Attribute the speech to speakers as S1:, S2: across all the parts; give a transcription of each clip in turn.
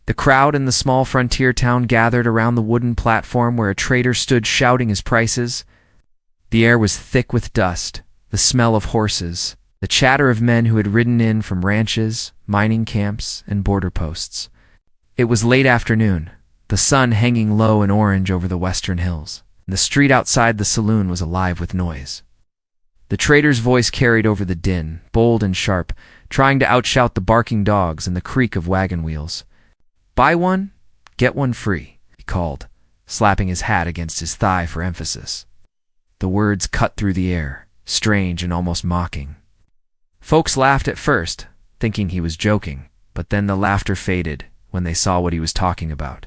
S1: The crowd in the small frontier town gathered around the wooden platform where a trader stood shouting his prices. The air was thick with dust, the smell of horses, the chatter of men who had ridden in from ranches, mining camps, and border posts. It was late afternoon, the sun hanging low and orange over the western hills. The street outside the saloon was alive with noise. The trader's voice carried over the din, bold and sharp, trying to outshout the barking dogs and the creak of wagon wheels. "Buy one, get one free," he called, slapping his hat against his thigh for emphasis. The words cut through the air, strange and almost mocking. Folks laughed at first, thinking he was joking, but then the laughter faded when they saw what he was talking about.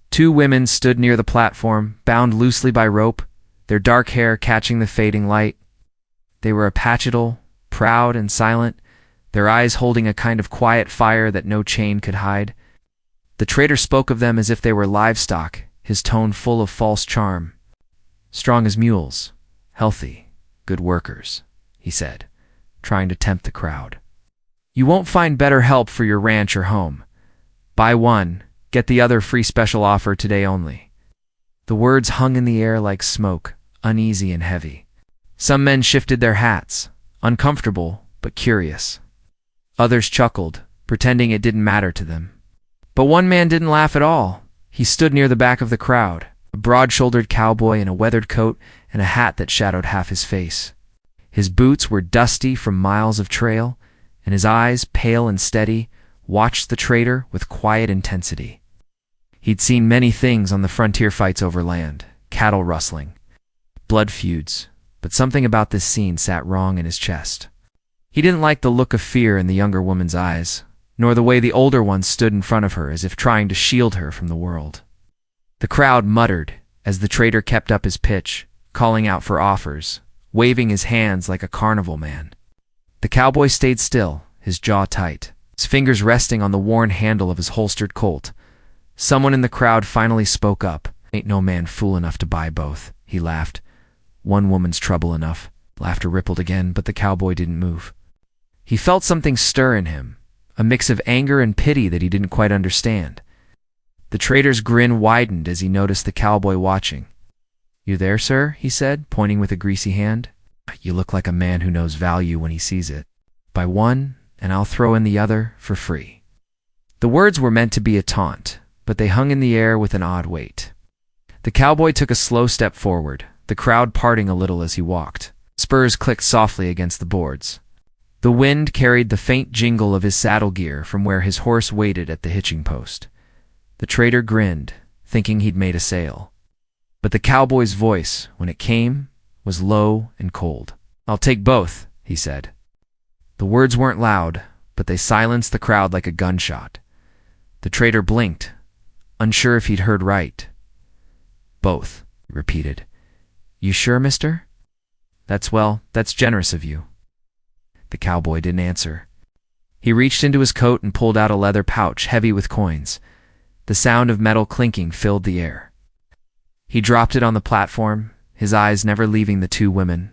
S1: Two women stood near the platform, bound loosely by rope, their dark hair catching the fading light. They were Apache, proud and silent, their eyes holding a kind of quiet fire that no chain could hide. The trader spoke of them as if they were livestock, his tone full of false charm. "Strong as mules, healthy, good workers," he said, trying to tempt the crowd. "You won't find better help for your ranch or home. Buy one, get the other free special offer today only." The words hung in the air like smoke, uneasy and heavy. Some men shifted their hats, uncomfortable but curious. Others chuckled, pretending it didn't matter to them. But one man didn't laugh at all. He stood near the back of the crowd, a broad-shouldered cowboy in a weathered coat and a hat that shadowed half his face. His boots were dusty from miles of trail, and his eyes, pale and steady, watched the trader with quiet intensity. He'd seen many things on the frontier fights over land, cattle rustling, blood feuds, but something about this scene sat wrong in his chest. He didn't like the look of fear in the younger woman's eyes, nor the way the older one stood in front of her as if trying to shield her from the world. The crowd muttered as the trader kept up his pitch, calling out for offers, waving his hands like a carnival man. The cowboy stayed still, his jaw tight, his fingers resting on the worn handle of his holstered Colt. Someone in the crowd finally spoke up. "Ain't no man fool enough to buy both," he laughed. "One woman's trouble enough." Laughter rippled again, but the cowboy didn't move. He felt something stir in him, a mix of anger and pity that he didn't quite understand. The trader's grin widened as he noticed the cowboy watching. "You there, sir?" he said, pointing with a greasy hand. "You look like a man who knows value when he sees it. Buy one, and I'll throw in the other for free." The words were meant to be a taunt, but they hung in the air with an odd weight. The cowboy took a slow step forward, the crowd parting a little as he walked. Spurs clicked softly against the boards. The wind carried the faint jingle of his saddle gear from where his horse waited at the hitching post. The trader grinned, thinking he'd made a sale. But the cowboy's voice, when it came, was low and cold. "I'll take both," he said. The words weren't loud, but they silenced the crowd like a gunshot. The trader blinked, unsure if he'd heard right. "Both," he repeated. "You sure, mister?" That's generous of you." The cowboy didn't answer. He reached into his coat and pulled out a leather pouch heavy with coins. The sound of metal clinking filled the air. He dropped it on the platform, his eyes never leaving the two women.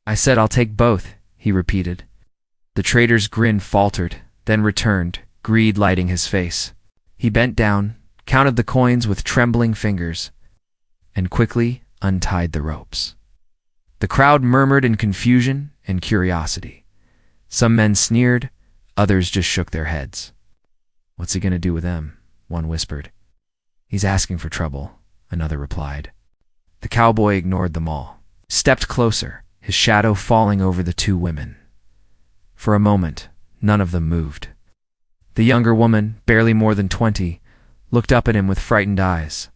S1: "I said I'll take both," he repeated. The trader's grin faltered, then returned, greed lighting his face. He bent down, counted the coins with trembling fingers, and quickly untied the ropes. The crowd murmured in confusion and curiosity. Some men sneered, others just shook their heads. "What's he going to do with them?" one whispered. "He's asking for trouble," another replied. The cowboy ignored them all, stepped closer, his shadow falling over the two women. For a moment, none of them moved. The younger woman, barely more than 20, looked up at him with frightened eyes.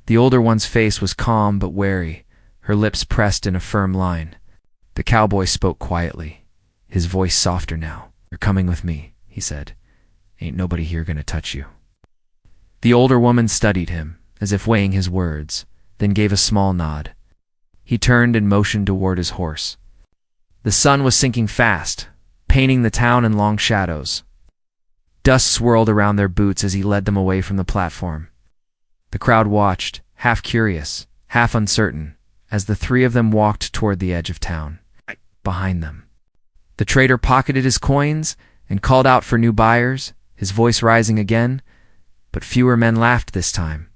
S1: The older one's face was calm but wary, her lips pressed in a firm line. The cowboy spoke quietly, his voice softer now. "You're coming with me," he said. "Ain't nobody here gonna touch you." The older woman studied him, as if weighing his words, then gave a small nod. He turned and motioned toward his horse. The sun was sinking fast, painting the town in long shadows. Dust swirled around their boots as he led them away from the platform. The crowd watched, half curious, half uncertain, as the three of them walked toward the edge of town. Behind them, the trader pocketed his coins and called out for new buyers, his voice rising again. but fewer men laughed this time.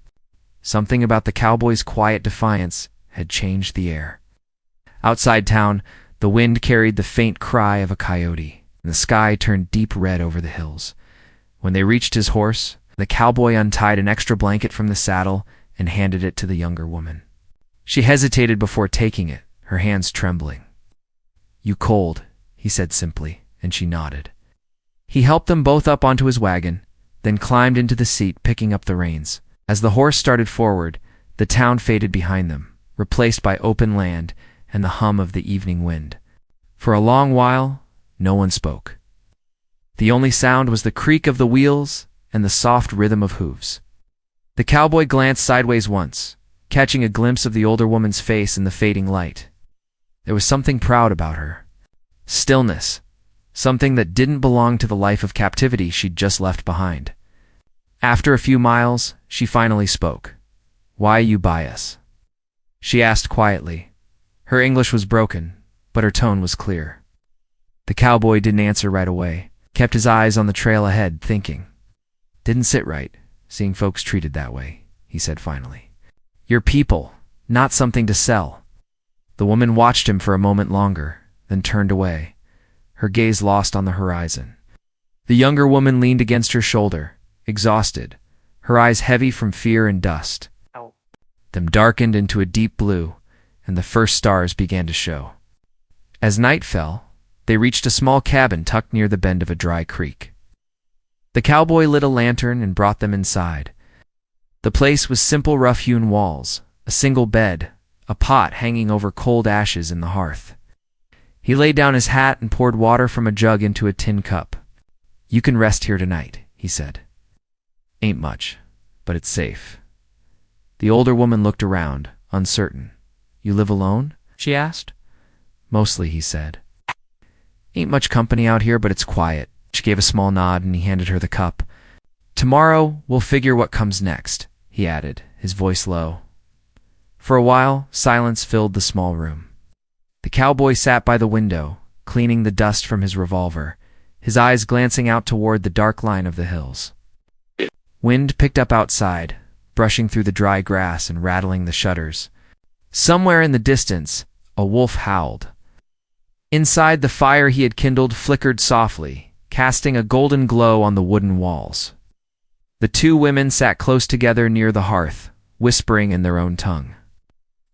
S1: Something about the cowboys' quiet defiance had changed the air. Outside town, the wind carried the faint cry of a coyote, and the sky turned deep red over the hills. When they reached his horse, the cowboy untied an extra blanket from the saddle and handed it to the younger woman. She hesitated before taking it, her hands trembling. "You cold," he said simply, and she nodded. He helped them both up onto his wagon, then climbed into the seat, picking up the reins. As the horse started forward, the town faded behind them, replaced by open land and the hum of the evening wind. For a long while, no one spoke. The only sound was the creak of the wheels and the soft rhythm of hooves. The cowboy glanced sideways once, catching a glimpse of the older woman's face in the fading light. There was something proud about her. Stillness, something that didn't belong to the life of captivity she'd just left behind. After a few miles, she finally spoke. "Why you by us?" She asked quietly. Her English was broken, but her tone was clear. The cowboy didn't answer right away, kept his eyes on the trail ahead, thinking. "Didn't sit right, seeing folks treated that way," he said finally. "You're people, not something to sell." The woman watched him for a moment longer, then turned away, her gaze lost on the horizon. The younger woman leaned against her shoulder, exhausted, her eyes heavy from fear and dust. Them darkened into a deep blue, and the first stars began to show. As night fell, they reached a small cabin tucked near the bend of a dry creek. The cowboy lit a lantern and brought them inside. The place was simple rough-hewn walls, a single bed, a pot hanging over cold ashes in the hearth. He laid down his hat and poured water from a jug into a tin cup. "You can rest here tonight," he said. "Ain't much, but it's safe." The older woman looked around, uncertain. "You live alone?" she asked. "Mostly," he said. "Ain't much company out here, but it's quiet." She gave a small nod and he handed her the cup. "Tomorrow we'll figure what comes next," he added, his voice low. For a while, silence filled the small room. The cowboy sat by the window, cleaning the dust from his revolver, his eyes glancing out toward the dark line of the hills. Wind picked up outside, brushing through the dry grass and rattling the shutters. Somewhere in the distance, a wolf howled. Inside, the fire he had kindled flickered softly, casting a golden glow on the wooden walls. The two women sat close together near the hearth, whispering in their own tongue.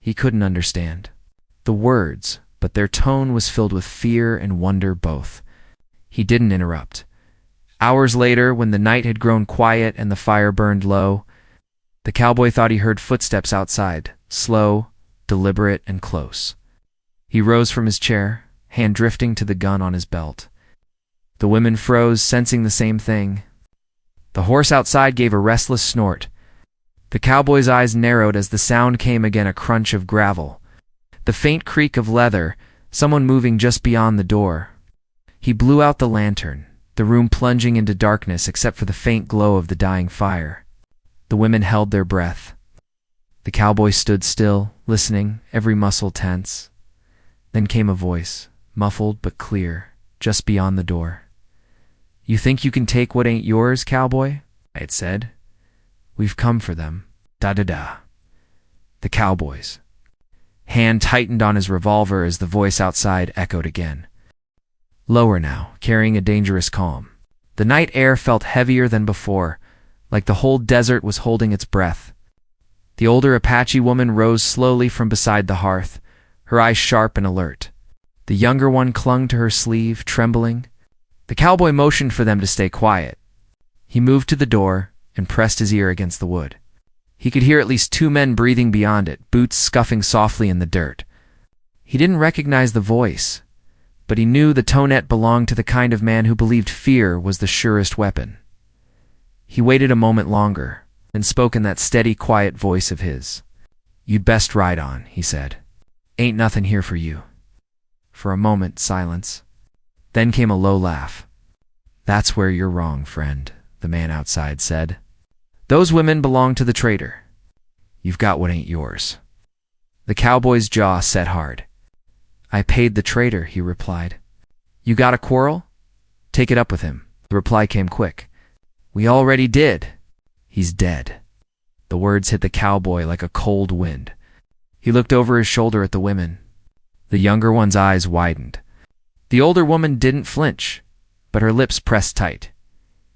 S1: He couldn't understand the words, but their tone was filled with fear and wonder both. He didn't interrupt. Hours later, when the night had grown quiet and the fire burned low, the cowboy thought he heard footsteps outside, slow, deliberate, and close. He rose from his chair, hand drifting to the gun on his belt. The women froze, sensing the same thing. The horse outside gave a restless snort. The cowboy's eyes narrowed as the sound came again, a crunch of gravel, the faint creak of leather, someone moving just beyond the door. He blew out the lantern, the room plunging into darkness except for the faint glow of the dying fire. The women held their breath. The cowboy stood still, listening, every muscle tense. Then came a voice, muffled but clear, just beyond the door. "You think you can take what ain't yours, cowboy?" it said. "We've come for them. Da-da-da." The cowboys. Hand tightened on his revolver as the voice outside echoed again. Lower now, carrying a dangerous calm. The night air felt heavier than before, like the whole desert was holding its breath. The older Apache woman rose slowly from beside the hearth, her eyes sharp and alert. The younger one clung to her sleeve, trembling. The cowboy motioned for them to stay quiet. He moved to the door and pressed his ear against the wood. He could hear at least two men breathing beyond it, boots scuffing softly in the dirt. He didn't recognize the voice, but he knew the tonette belonged to the kind of man who believed fear was the surest weapon. He waited a moment longer, and spoke in that steady, quiet voice of his. "You'd best ride on," he said. "Ain't nothing here for you." For a moment, silence. Then came a low laugh. "That's where you're wrong, friend," the man outside said. "Those women belong to the trader. You've got what ain't yours." The cowboy's jaw set hard. "I paid the trader," he replied. "You got a quarrel? Take it up with him." The reply came quick. "We already did." He's dead. The words hit the cowboy like a cold wind. He looked over his shoulder at the women. The younger one's eyes widened. The older woman didn't flinch, but her lips pressed tight.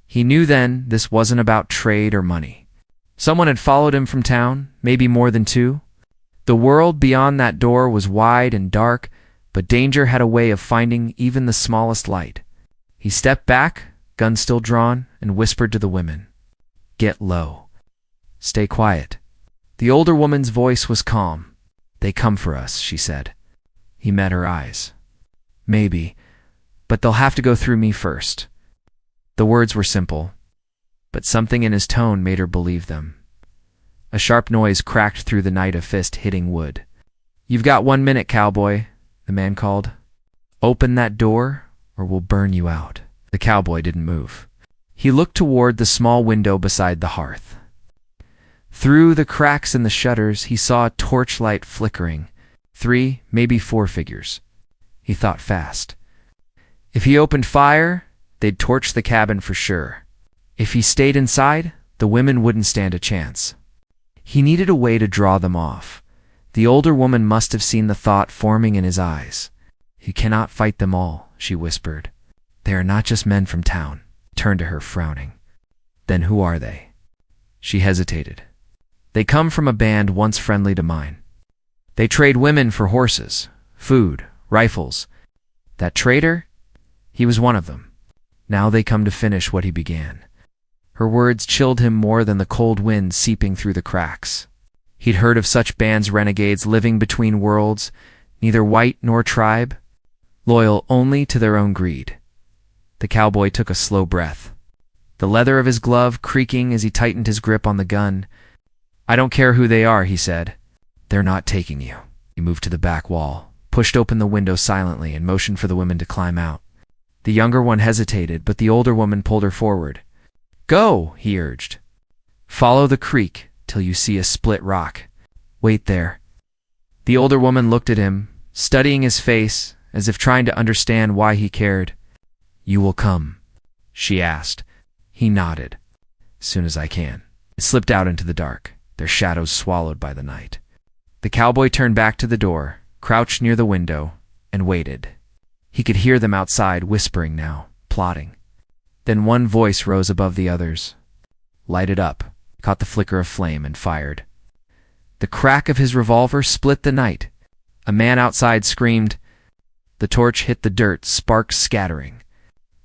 S1: He knew then this wasn't about trade or money. Someone had followed him from town, maybe more than two. The world beyond that door was wide and dark, but danger had a way of finding even the smallest light. He stepped back, gun still drawn, and whispered to the women, "Get low. Stay quiet." The older woman's voice was calm. "They come for us," she said. He met her eyes. "Maybe, but they'll have to go through me first." The words were simple, but something in his tone made her believe them. A sharp noise cracked through the night, a fist hitting wood. "You've got 1 minute, cowboy," the man called. "Open that door, or we'll burn you out." The cowboy didn't move. He looked toward the small window beside the hearth. Through the cracks in the shutters, he saw a torchlight flickering. 3, maybe 4 figures. He thought fast. If he opened fire, they'd torch the cabin for sure. If he stayed inside, the women wouldn't stand a chance. He needed a way to draw them off. The older woman must have seen the thought forming in his eyes. "You cannot fight them all," she whispered. "They are not just men from town." He turned to her, frowning. "Then who are they?" She hesitated. "They come from a band once friendly to mine. They trade women for horses, food, rifles. That trader? He was one of them. Now they come to finish what he began." Her words chilled him more than the cold wind seeping through the cracks. He'd heard of such bands, renegades living between worlds, neither white nor tribe, loyal only to their own greed. The cowboy took a slow breath, the leather of his glove creaking as he tightened his grip on the gun. "I don't care who they are," he said. "They're not taking you." He moved to the back wall, pushed open the window silently, and motioned for the women to climb out. The younger one hesitated, but the older woman pulled her forward. "Go," he urged. "Follow the creek till you see a split rock. Wait there." The older woman looked at him, studying his face as if trying to understand why he cared. "You will come?" she asked. He nodded. "As soon as I can." It slipped out into the dark, their shadows swallowed by the night. The cowboy turned back to the door, crouched near the window, and waited. He could hear them outside, whispering now, plotting. Then one voice rose above the others. Lighted up, caught the flicker of flame, and fired. The crack of his revolver split the night. A man outside screamed. The torch hit the dirt, sparks scattering.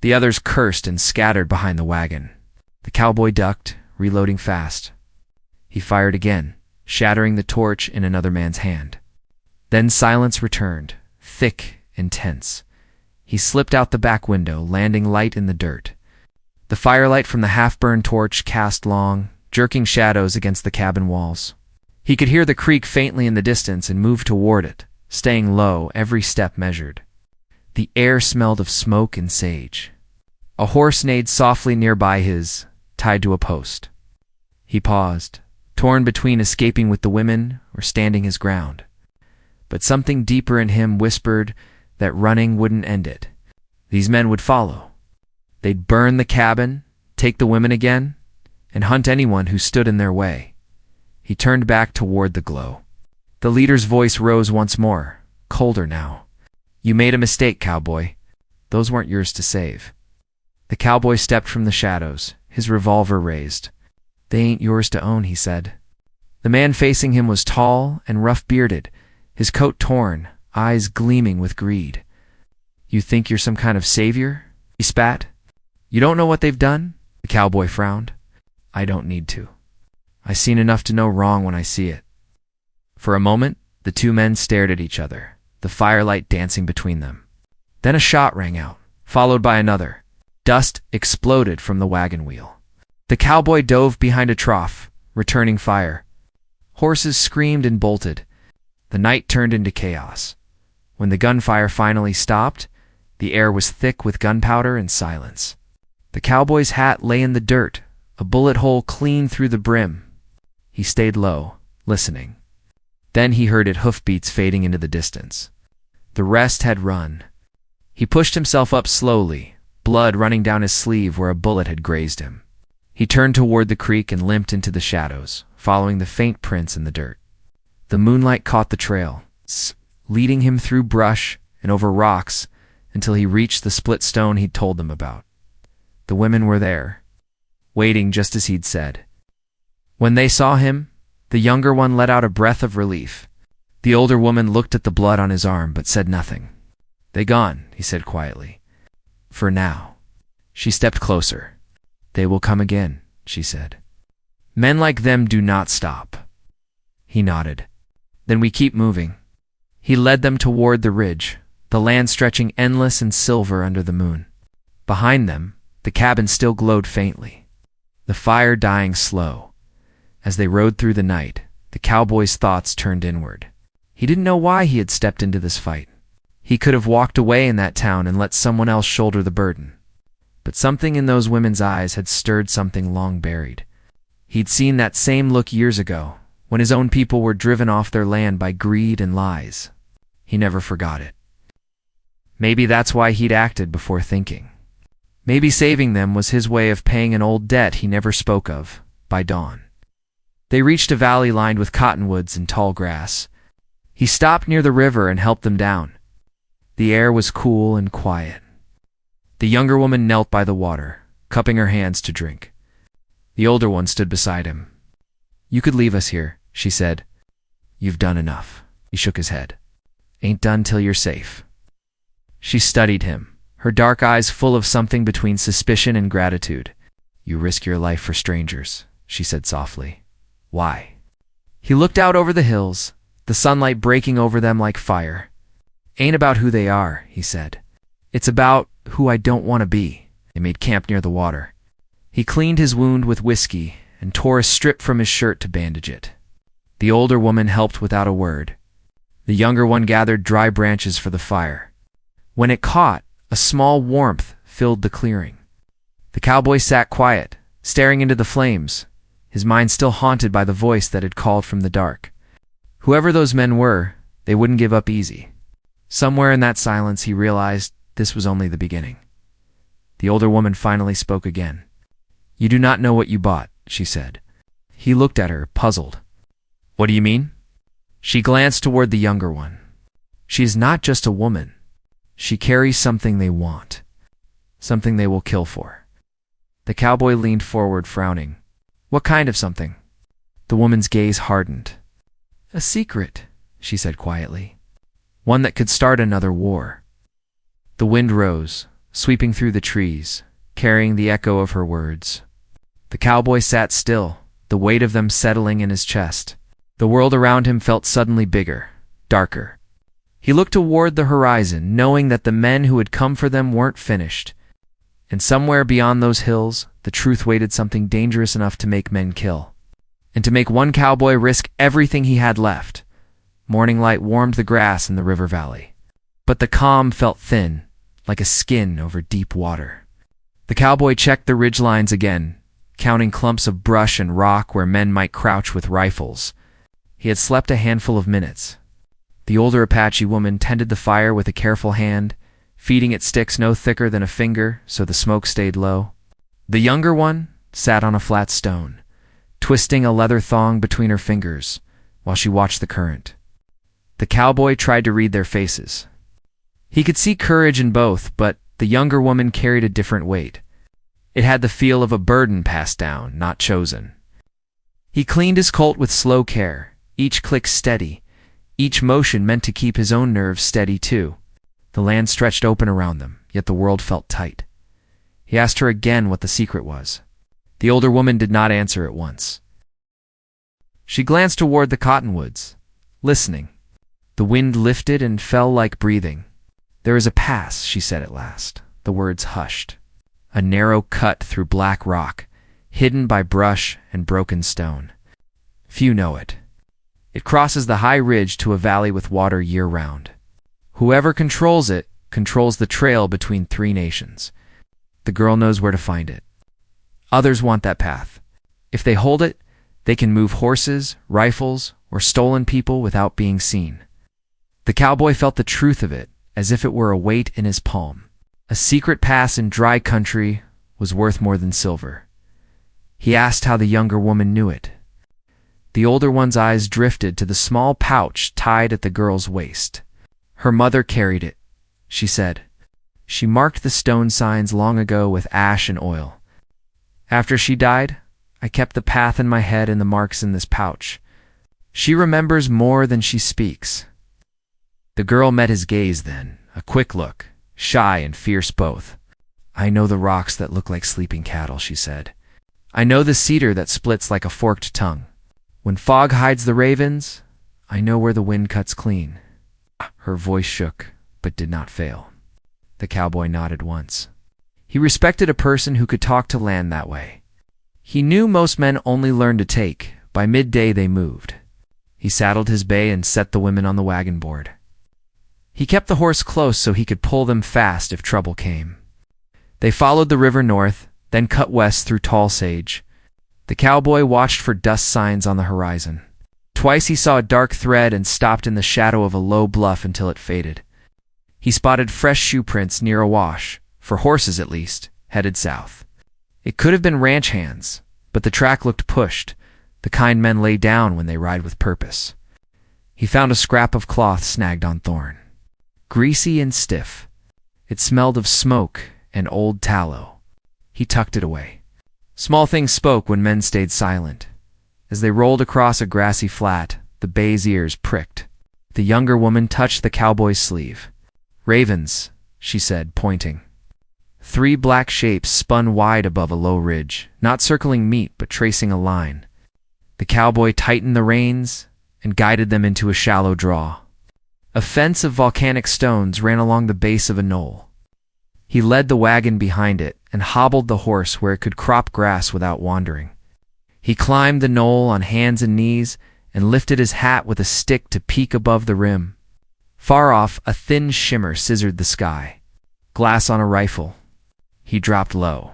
S1: The others cursed and scattered behind the wagon. The cowboy ducked, reloading fast. He fired again, shattering the torch in another man's hand. Then silence returned, thick and tense. He slipped out the back window, landing light in the dirt. The firelight from the half-burned torch cast long, jerking shadows against the cabin walls. He could hear the creek faintly in the distance and moved toward it, staying low, every step measured. The air smelled of smoke and sage. A horse neighed softly nearby his, tied to a post. He paused, torn between escaping with the women or standing his ground. But something deeper in him whispered that running wouldn't end it. These men would follow. They'd burn the cabin, take the women again, and hunt anyone who stood in their way. He turned back toward the glow. The leader's voice rose once more, colder now. "You made a mistake, cowboy. Those weren't yours to save." The cowboy stepped from the shadows, his revolver raised. "They ain't yours to own," he said. The man facing him was tall and rough-bearded, his coat torn, eyes gleaming with greed. "You think you're some kind of savior?" he spat. "You don't know what they've done?" The cowboy frowned. "I don't need to. I've seen enough to know wrong when I see it." For a moment, the two men stared at each other, the firelight dancing between them. Then a shot rang out, followed by another. Dust exploded from the wagon wheel. The cowboy dove behind a trough, returning fire. Horses screamed and bolted. The night turned into chaos. When the gunfire finally stopped, the air was thick with gunpowder and silence. The cowboy's hat lay in the dirt, a bullet hole clean through the brim. He stayed low, listening. Then he heard hoofbeats fading into the distance. The rest had run. He pushed himself up slowly, blood running down his sleeve where a bullet had grazed him. He turned toward the creek and limped into the shadows, following the faint prints in the dirt. The moonlight caught the trail, leading him through brush and over rocks until he reached the split stone he'd told them about. The women were there, waiting just as he'd said. When they saw him, the younger one let out a breath of relief. The older woman looked at the blood on his arm but said nothing. "They gone," he said quietly. "For now." She stepped closer. "They will come again," she said. "Men like them do not stop." He nodded. "Then we keep moving." He led them toward the ridge, the land stretching endless and silver under the moon. Behind them, the cabin still glowed faintly, the fire dying slow. As they rode through the night, the cowboy's thoughts turned inward. He didn't know why he had stepped into this fight. He could have walked away in that town and let someone else shoulder the burden. But something in those women's eyes had stirred something long buried. He'd seen that same look years ago, when his own people were driven off their land by greed and lies. He never forgot it. Maybe that's why he'd acted before thinking. Maybe saving them was his way of paying an old debt he never spoke of, by dawn. They reached a valley lined with cottonwoods and tall grass. He stopped near the river and helped them down. The air was cool and quiet. The younger woman knelt by the water, cupping her hands to drink. The older one stood beside him. "You could leave us here," she said. "You've done enough." He shook his head. "Ain't done till you're safe." She studied him, her dark eyes full of something between suspicion and gratitude. "You risk your life for strangers," she said softly. "Why?" He looked out over the hills, the sunlight breaking over them like fire. "Ain't about who they are," he said. "It's about who I don't want to be." They made camp near the water. He cleaned his wound with whiskey and tore a strip from his shirt to bandage it. The older woman helped without a word. The younger one gathered dry branches for the fire. When it caught, a small warmth filled the clearing. The cowboy sat quiet, staring into the flames, his mind still haunted by the voice that had called from the dark. Whoever those men were, they wouldn't give up easy. Somewhere in that silence he realized this was only the beginning. The older woman finally spoke again. "You do not know what you bought," she said. He looked at her, puzzled. "What do you mean?" She glanced toward the younger one. "She is not just a woman. She carries something they want, something they will kill for." The cowboy leaned forward, frowning. "What kind of something?" The woman's gaze hardened. "A secret," she said quietly. "One that could start another war." The wind rose, sweeping through the trees, carrying the echo of her words. The cowboy sat still, the weight of them settling in his chest. The world around him felt suddenly bigger, darker. He looked toward the horizon, knowing that the men who had come for them weren't finished. And somewhere beyond those hills, the truth waited, something dangerous enough to make men kill. And to make one cowboy risk everything he had left. Morning light warmed the grass in the river valley. But the calm felt thin, like a skin over deep water. The cowboy checked the ridgelines again, counting clumps of brush and rock where men might crouch with rifles. He had slept a handful of minutes. The older Apache woman tended the fire with a careful hand, feeding it sticks no thicker than a finger so the smoke stayed low. The younger one sat on a flat stone, twisting a leather thong between her fingers while she watched the current. The cowboy tried to read their faces. He could see courage in both, but the younger woman carried a different weight. It had the feel of a burden passed down, not chosen. He cleaned his Colt with slow care, each click steady, each motion meant to keep his own nerves steady too. The land stretched open around them, yet the world felt tight. He asked her again what the secret was. The older woman did not answer at once. She glanced toward the cottonwoods, listening. The wind lifted and fell like breathing. "There is a pass," she said at last. The words hushed. A narrow cut through black rock, hidden by brush and broken stone. Few know it. It crosses the high ridge to a valley with water year-round. Whoever controls it controls the trail between three nations. The girl knows where to find it. Others want that path. If they hold it, they can move horses, rifles, or stolen people without being seen. The cowboy felt the truth of it, as if it were a weight in his palm. A secret pass in dry country was worth more than silver. He asked how the younger woman knew it. The older one's eyes drifted to the small pouch tied at the girl's waist. Her mother carried it, she said. She marked the stone signs long ago with ash and oil. After she died, I kept the path in my head and the marks in this pouch. She remembers more than she speaks. The girl met his gaze then, a quick look, shy and fierce both. I know the rocks that look like sleeping cattle, she said. I know the cedar that splits like a forked tongue. When fog hides the ravens, I know where the wind cuts clean. Her voice shook, but did not fail. The cowboy nodded once. He respected a person who could talk to land that way. He knew most men only learned to take. By midday they moved. He saddled his bay and set the women on the wagon board. He kept the horse close so he could pull them fast if trouble came. They followed the river north, then cut west through tall sage. The cowboy watched for dust signs on the horizon. Twice he saw a dark thread and stopped in the shadow of a low bluff until it faded. He spotted fresh shoe prints near a wash, for horses at least, headed south. It could have been ranch hands, but the track looked pushed, the kind men lay down when they ride with purpose. He found a scrap of cloth snagged on thorn. Greasy and stiff. It smelled of smoke and old tallow. He tucked it away. Small things spoke when men stayed silent. As they rolled across a grassy flat, the bay's ears pricked. The younger woman touched the cowboy's sleeve. Ravens, she said, pointing. 3 black shapes spun wide above a low ridge, not circling meat but tracing a line. The cowboy tightened the reins and guided them into a shallow draw. A fence of volcanic stones ran along the base of a knoll. He led the wagon behind it and hobbled the horse where it could crop grass without wandering. He climbed the knoll on hands and knees and lifted his hat with a stick to peek above the rim. Far off, a thin shimmer scissored the sky. Glass on a rifle. He dropped low.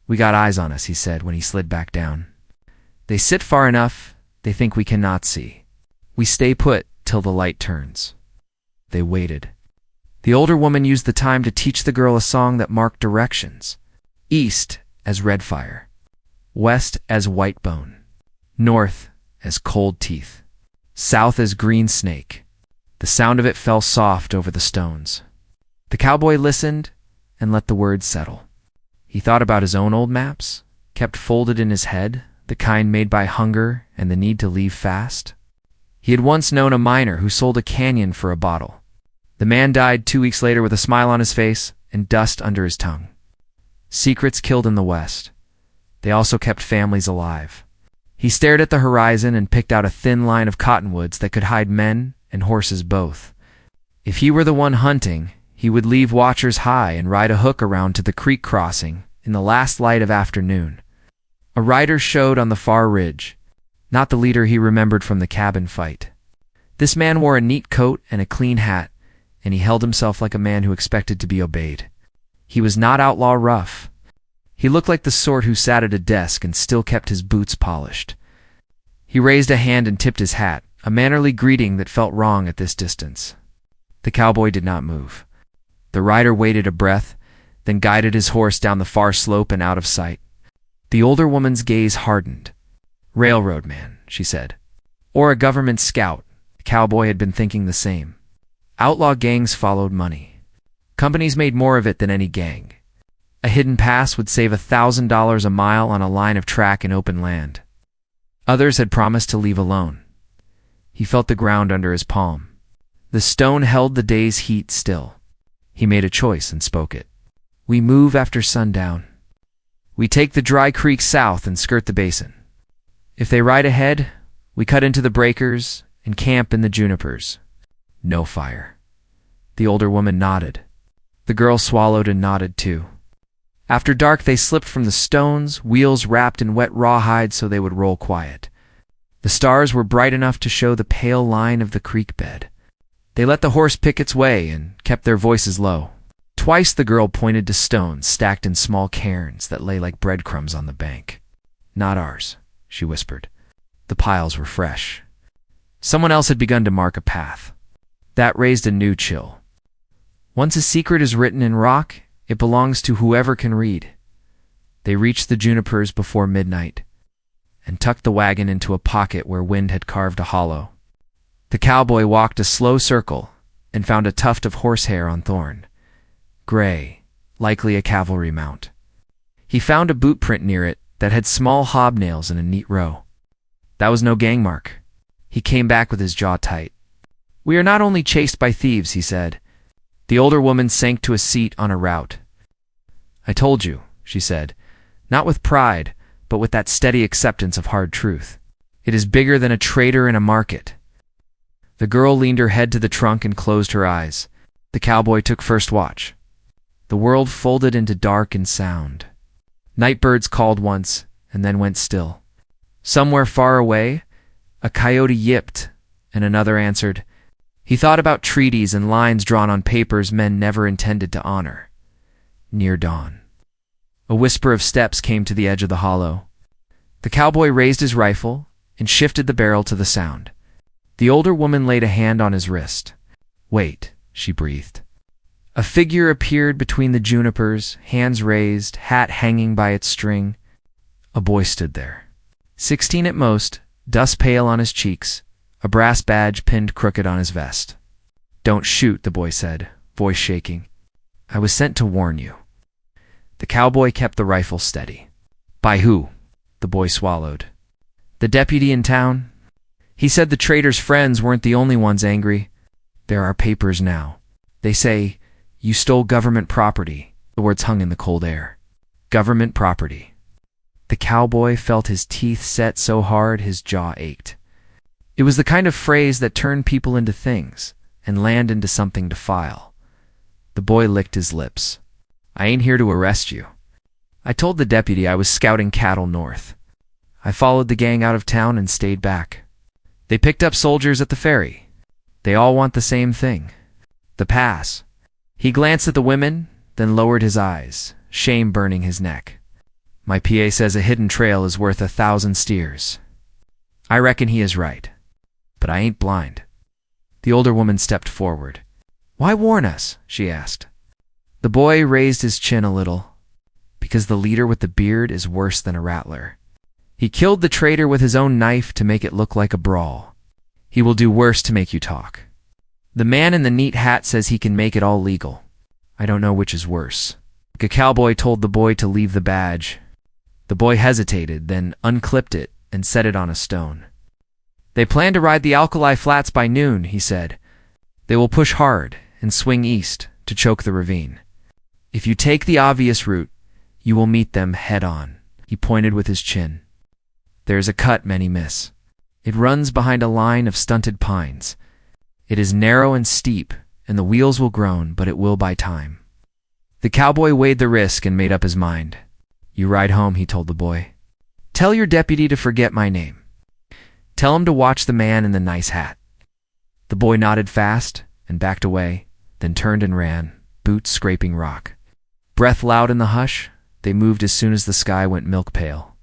S1: We got eyes on us, he said when he slid back down. They sit far enough, they think we cannot see. We stay put till the light turns. They waited. The older woman used the time to teach the girl a song that marked directions. East as red fire. West as white bone. North as cold teeth. South as green snake. The sound of it fell soft over the stones. The cowboy listened and let the words settle. He thought about his own old maps, kept folded in his head, the kind made by hunger and the need to leave fast. He had once known a miner who sold a canyon for a bottle. The man died 2 weeks later with a smile on his face and dust under his tongue. Secrets killed in the West. They also kept families alive. He stared at the horizon and picked out a thin line of cottonwoods that could hide men and horses both. If he were the one hunting, he would leave watchers high and ride a hook around to the creek crossing in the last light of afternoon. A rider showed on the far ridge, not the leader he remembered from the cabin fight. This man wore a neat coat and a clean hat, and he held himself like a man who expected to be obeyed. He was not outlaw rough. He looked like the sort who sat at a desk and still kept his boots polished. He raised a hand and tipped his hat, a mannerly greeting that felt wrong at this distance. The cowboy did not move. The rider waited a breath, then guided his horse down the far slope and out of sight. The older woman's gaze hardened. Railroad man, she said. Or a government scout. The cowboy had been thinking the same. Outlaw gangs followed money. Companies made more of it than any gang. A hidden pass would save $1,000 a mile on a line of track in open land. Others had promised to leave alone. He felt the ground under his palm. The stone held the day's heat still. He made a choice and spoke it. We move after sundown. We take the dry creek south and skirt the basin. If they ride ahead, we cut into the breakers and camp in the junipers. No fire. The older woman nodded. The girl swallowed and nodded too. After dark they slipped from the stones, wheels wrapped in wet rawhide so they would roll quiet. The stars were bright enough to show the pale line of the creek bed. They let the horse pick its way and kept their voices low. Twice the girl pointed to stones stacked in small cairns that lay like breadcrumbs on the bank. Not ours, she whispered. The piles were fresh. Someone else had begun to mark a path. That raised a new chill. Once a secret is written in rock, it belongs to whoever can read. They reached the junipers before midnight and tucked the wagon into a pocket where wind had carved a hollow. The cowboy walked a slow circle and found a tuft of horsehair on thorn. Gray, likely a cavalry mount. He found a boot print near it that had small hobnails in a neat row. That was no gang mark. He came back with his jaw tight. "We are not only chased by thieves," he said. The older woman sank to a seat on a route. "I told you," she said, not with pride, but with that steady acceptance of hard truth. "It is bigger than a trader in a market." The girl leaned her head to the trunk and closed her eyes. The cowboy took first watch. The world folded into dark and sound. Night birds called once and then went still. Somewhere far away, a coyote yipped, and another answered. He thought about treaties and lines drawn on papers men never intended to honor. Near dawn. A whisper of steps came to the edge of the hollow. The cowboy raised his rifle and shifted the barrel to the sound. The older woman laid a hand on his wrist. "Wait," she breathed. A figure appeared between the junipers, hands raised, hat hanging by its string. A boy stood there. 16 at most, dust pale on his cheeks, a brass badge pinned crooked on his vest. "Don't shoot," the boy said, voice shaking. "I was sent to warn you." The cowboy kept the rifle steady. "By who?" The boy swallowed. "The deputy in town. He said the trader's friends weren't the only ones angry. There are papers now. They say, you stole government property." The words hung in the cold air. Government property. The cowboy felt his teeth set so hard his jaw ached. It was the kind of phrase that turned people into things and land into something to file. The boy licked his lips. "I ain't here to arrest you. I told the deputy I was scouting cattle north. I followed the gang out of town and stayed back. They picked up soldiers at the ferry. They all want the same thing. The pass." He glanced at the women, then lowered his eyes, shame burning his neck. "My PA says a hidden trail is worth 1,000 steers. I reckon he is right. But I ain't blind." The older woman stepped forward. "Why warn us?" she asked. The boy raised his chin a little. "Because the leader with the beard is worse than a rattler. He killed the traitor with his own knife to make it look like a brawl. He will do worse to make you talk. The man in the neat hat says he can make it all legal. I don't know which is worse." A cowboy told the boy to leave the badge. The boy hesitated, then unclipped it and set it on a stone. "They plan to ride the Alkali Flats by noon," he said. "They will push hard and swing east to choke the ravine. If you take the obvious route, you will meet them head-on." He pointed with his chin. "There is a cut many miss. It runs behind a line of stunted pines. It is narrow and steep, and the wheels will groan, but it will buy time." The cowboy weighed the risk and made up his mind. "You ride home," he told the boy. "Tell your deputy to forget my name. Tell him to watch the man in the nice hat." The boy nodded fast and backed away, then turned and ran, boots scraping rock. Breath loud in the hush, they moved as soon as the sky went milk pale.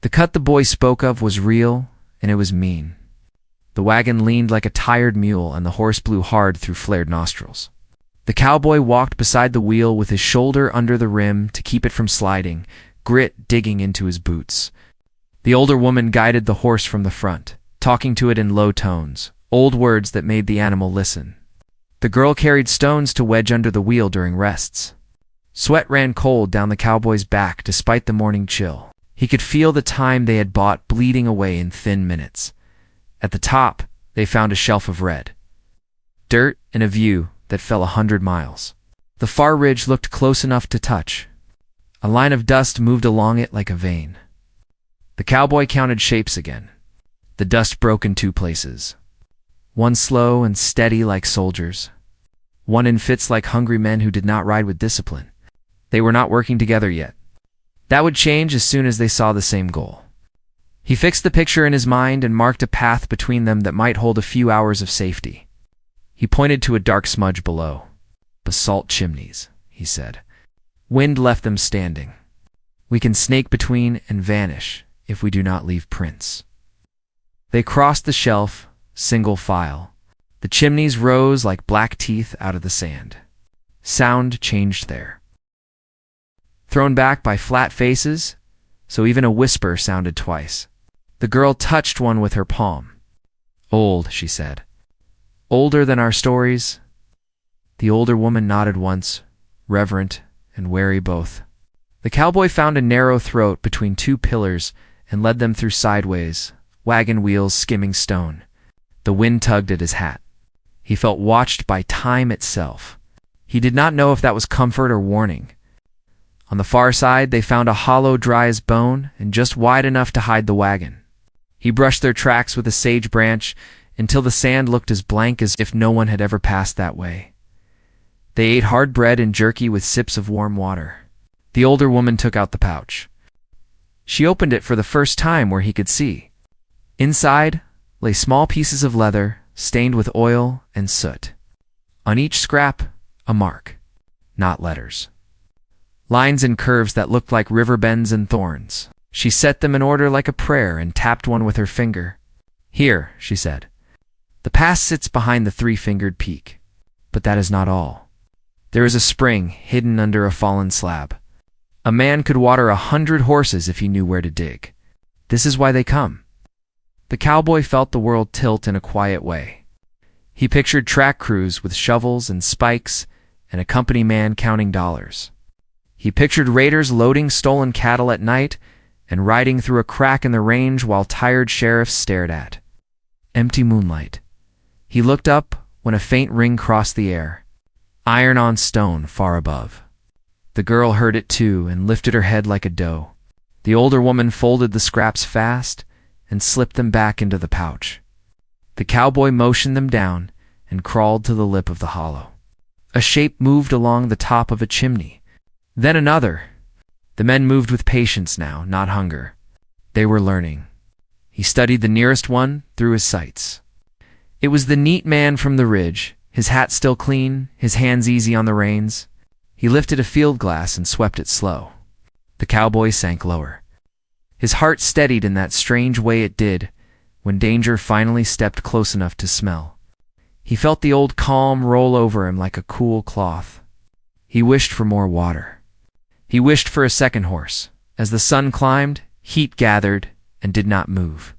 S1: The cut the boy spoke of was real, and it was mean. The wagon leaned like a tired mule, and the horse blew hard through flared nostrils. The cowboy walked beside the wheel with his shoulder under the rim to keep it from sliding, grit digging into his boots. The older woman guided the horse from the front, talking to it in low tones, old words that made the animal listen. The girl carried stones to wedge under the wheel during rests. Sweat ran cold down the cowboy's back despite the morning chill. He could feel the time they had bought bleeding away in thin minutes. At the top, they found a shelf of red dirt and a view that fell 100 miles. The far ridge looked close enough to touch. A line of dust moved along it like a vein. The cowboy counted shapes again. The dust broke in 2 places. One slow and steady like soldiers. One in fits like hungry men who did not ride with discipline. They were not working together yet. That would change as soon as they saw the same goal. He fixed the picture in his mind and marked a path between them that might hold a few hours of safety. He pointed to a dark smudge below. "Basalt chimneys," he said. "Wind left them standing. We can snake between and vanish if we do not leave prints." They crossed the shelf, single file. The chimneys rose like black teeth out of the sand. Sound changed there. thrown back by flat faces, so even a whisper sounded twice. The girl touched one with her palm. "Old," she said. "Older than our stories?" The older woman nodded once, reverent and wary both. The cowboy found a narrow throat between two pillars and led them through sideways, wagon wheels skimming stone. The wind tugged at his hat. He felt watched by time itself. He did not know if that was comfort or warning. On the far side, they found a hollow dry as bone and just wide enough to hide the wagon. He brushed their tracks with a sage branch until the sand looked as blank as if no one had ever passed that way. They ate hard bread and jerky with sips of warm water. The older woman took out the pouch. She opened it for the first time where he could see. Inside lay small pieces of leather stained with oil and soot. On each scrap, a mark, not letters. Lines and curves that looked like river bends and thorns. She set them in order like a prayer and tapped one with her finger. "Here," she said. "The past sits behind the three-fingered peak. But that is not all. There is a spring hidden under a fallen slab. A man could water 100 horses if he knew where to dig. This is why they come." The cowboy felt the world tilt in a quiet way. He pictured track crews with shovels and spikes and a company man counting dollars. He pictured raiders loading stolen cattle at night and riding through a crack in the range while tired sheriffs stared at. Empty moonlight. He looked up when a faint ring crossed the air. Iron on stone far above. The girl heard it too and lifted her head like a doe. The older woman folded the scraps fast and slipped them back into the pouch. The cowboy motioned them down and crawled to the lip of the hollow. A shape moved along the top of a chimney. Then another. The men moved with patience now, not hunger. They were learning. He studied the nearest one through his sights. It was the neat man from the ridge, his hat still clean, his hands easy on the reins. He lifted a field glass and swept it slow. The cowboy sank lower. His heart steadied in that strange way it did when danger finally stepped close enough to smell. He felt the old calm roll over him like a cool cloth. He wished for more water. He wished for a second horse. As the sun climbed, heat gathered and did not move.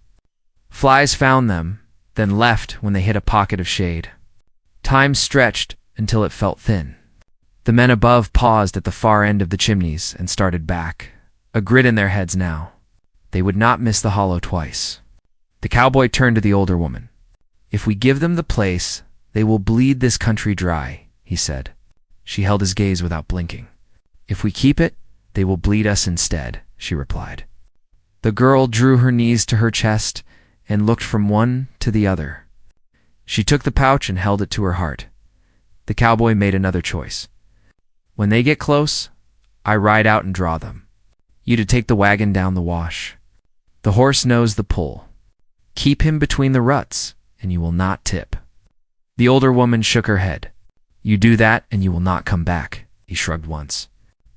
S1: Flies found them, then left when they hit a pocket of shade. Time stretched until it felt thin. The men above paused at the far end of the chimneys and started back, a grit in their heads now. They would not miss the hollow twice. The cowboy turned to the older woman. "If we give them the place, they will bleed this country dry," he said. She held his gaze without blinking. "If we keep it, they will bleed us instead," she replied. The girl drew her knees to her chest and looked from one to the other. She took the pouch and held it to her heart. The cowboy made another choice. "When they get close, I ride out and draw them. You to take the wagon down the wash. The horse knows the pull. Keep him between the ruts, and you will not tip." The older woman shook her head. "You do that, and you will not come back," he shrugged once.